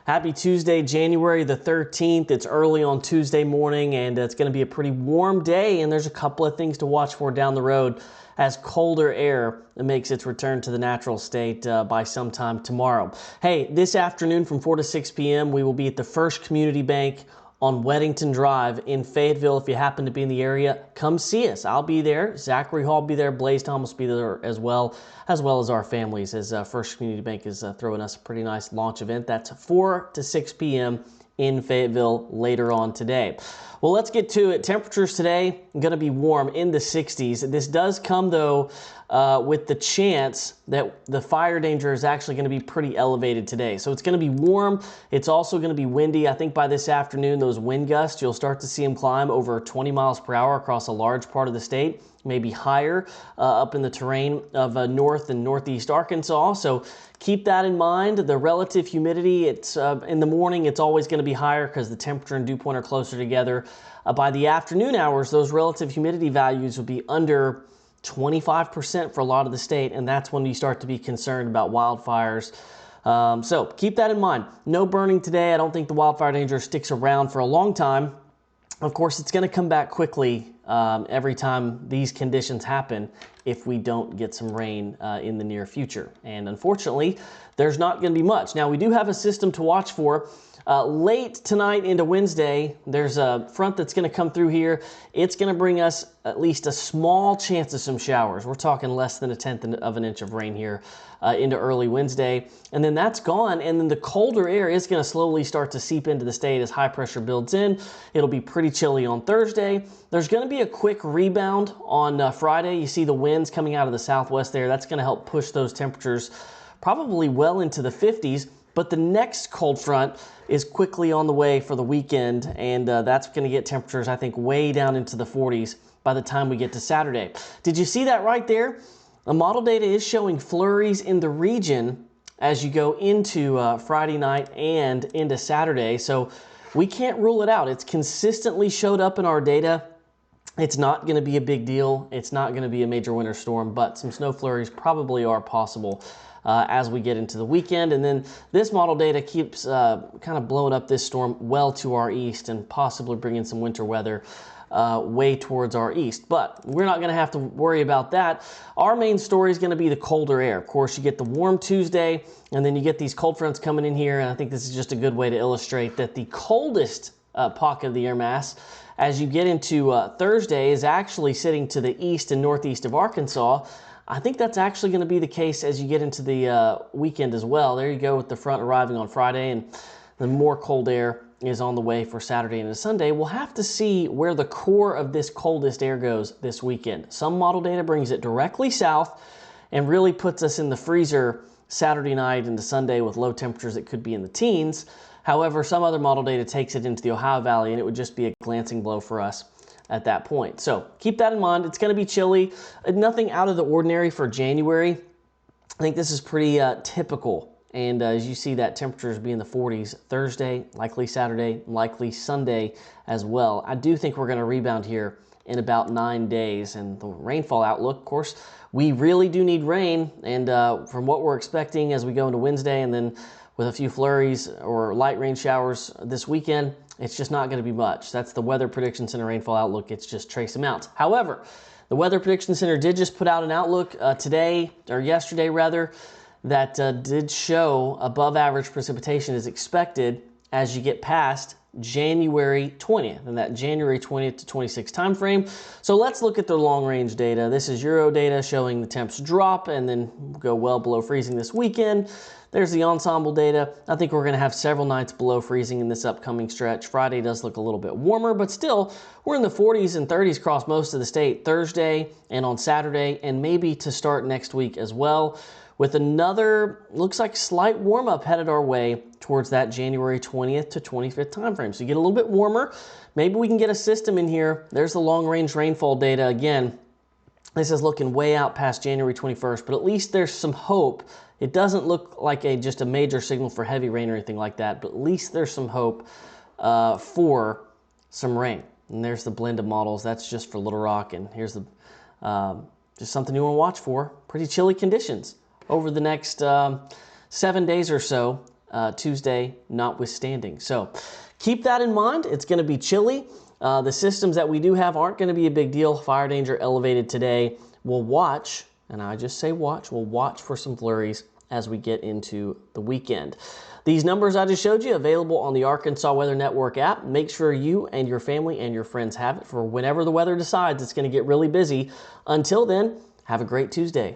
Happy Tuesday, January the 13th. It's early on Tuesday morning and it's going to be a pretty warm day, and there's a couple of things to watch for down the road as colder air makes its return to the natural state by sometime tomorrow. Hey, this afternoon from 4 to 6 p.m. we will be at the First Community Bank on Weddington Drive in Fayetteville. If you happen to be in the area, come see us. I'll be there. Zachary Hall will be there. Blaze Thomas will be there as well as our families, as First Community Bank is throwing us a pretty nice launch event. That's 4 to 6 p.m. in Fayetteville later on today. Well, let's get to it. Temperatures today are going to be warm in the 60s. This does come, though, with the chance that the fire danger is actually going to be pretty elevated today. So it's going to be warm. It's also going to be windy. I think by this afternoon, those wind gusts, you'll start to see them climb over 20 miles per hour across a large part of the state, maybe higher up in the terrain of north and northeast Arkansas. So keep that in mind. The relative humidity, it's in the morning, it's always going to be higher because the temperature and dew point are closer together. By the afternoon hours, those relative humidity values will be under 25% for a lot of the state, and that's when you start to be concerned about wildfires. So keep that in mind. No burning today. I don't think the wildfire danger sticks around for a long time. Of course, it's going to come back quickly every time these conditions happen if we don't get some rain in the near future. And unfortunately, there's not going to be much. Now, we do have a system to watch for. Late tonight into Wednesday, there's a front that's going to come through here. It's going to bring us at least a small chance of some showers. We're talking less than 1/10 of an inch of rain here into early Wednesday. And then that's gone, and then the colder air is going to slowly start to seep into the state as high pressure builds in. It'll be pretty chilly on Thursday. There's going to be a quick rebound on Friday. You see the winds coming out of the southwest there. That's going to help push those temperatures probably well into the 50s. But the next cold front is quickly on the way for the weekend, and that's going to get temperatures, I think, way down into the 40s by the time we get to Saturday. Did you see that right there? The model data is showing flurries in the region as you go into Friday night and into Saturday, so we can't rule it out. It's consistently showed up in our data. It's not going to be a big deal. It's not going to be a major winter storm, but some snow flurries probably are possible as we get into the weekend. And then this model data keeps kind of blowing up this storm well to our east and possibly bringing some winter weather way towards our east. But we're not going to have to worry about that. Our main story is going to be the colder air. Of course, you get the warm Tuesday, and then you get these cold fronts coming in here, and I think this is just a good way to illustrate that the coldest pocket of the air mass as you get into Thursday is actually sitting to the east and northeast of Arkansas. I think that's actually going to be the case as you get into the weekend as well. There you go with the front arriving on Friday, and the more cold air is on the way for Saturday and Sunday. We'll have to see where the core of this coldest air goes this weekend. Some model data brings it directly south and really puts us in the freezer Saturday night into Sunday with low temperatures that could be in the teens. However, some other model data takes it into the Ohio Valley, and it would just be a glancing blow for us at that point. So keep that in mind. It's going to be chilly. Nothing out of the ordinary for January. I think this is pretty typical. And as you see, that temperatures be in the 40s Thursday, likely Saturday, likely Sunday as well. I do think we're going to rebound here in about 9 days. And the rainfall outlook, of course, we really do need rain. And from what we're expecting as we go into Wednesday, and then with a few flurries or light rain showers this weekend, it's just not going to be much. That's the Weather Prediction Center rainfall outlook. It's just trace amounts. However, the Weather Prediction Center did just put out an outlook today, or yesterday rather, that did show above average precipitation is expected as you get past January 20th, and that January 20th to 26th time frame. So let's look at the long range data. This is Euro data showing the temps drop and then go well below freezing this weekend. There's the ensemble data. I think we're going to have several nights below freezing in this upcoming stretch. Friday does look a little bit warmer, but still we're in the 40s and 30s across most of the state Thursday and on Saturday, and maybe to start next week as well, with another, looks like, slight warm-up headed our way towards that January 20th to 25th time frame. So you get a little bit warmer. Maybe we can get a system in here. There's the long-range rainfall data again. This is looking way out past January 21st, but at least there's some hope. It doesn't look like just a major signal for heavy rain or anything like that, but at least there's some hope for some rain. And there's the blend of models. That's just for Little Rock, and here's the just something you want to watch for. Pretty chilly conditions over the next 7 days or so Tuesday notwithstanding. So keep that in mind. It's going to be chilly. The systems that we do have aren't going to be a big deal. Fire danger elevated today. We'll watch, and I just say watch, we'll watch for some flurries as we get into the weekend. These numbers I just showed you available on the Arkansas Weather Network app. Make sure you and your family and your friends have it for whenever the weather decides it's going to get really busy. Until then, have a great Tuesday.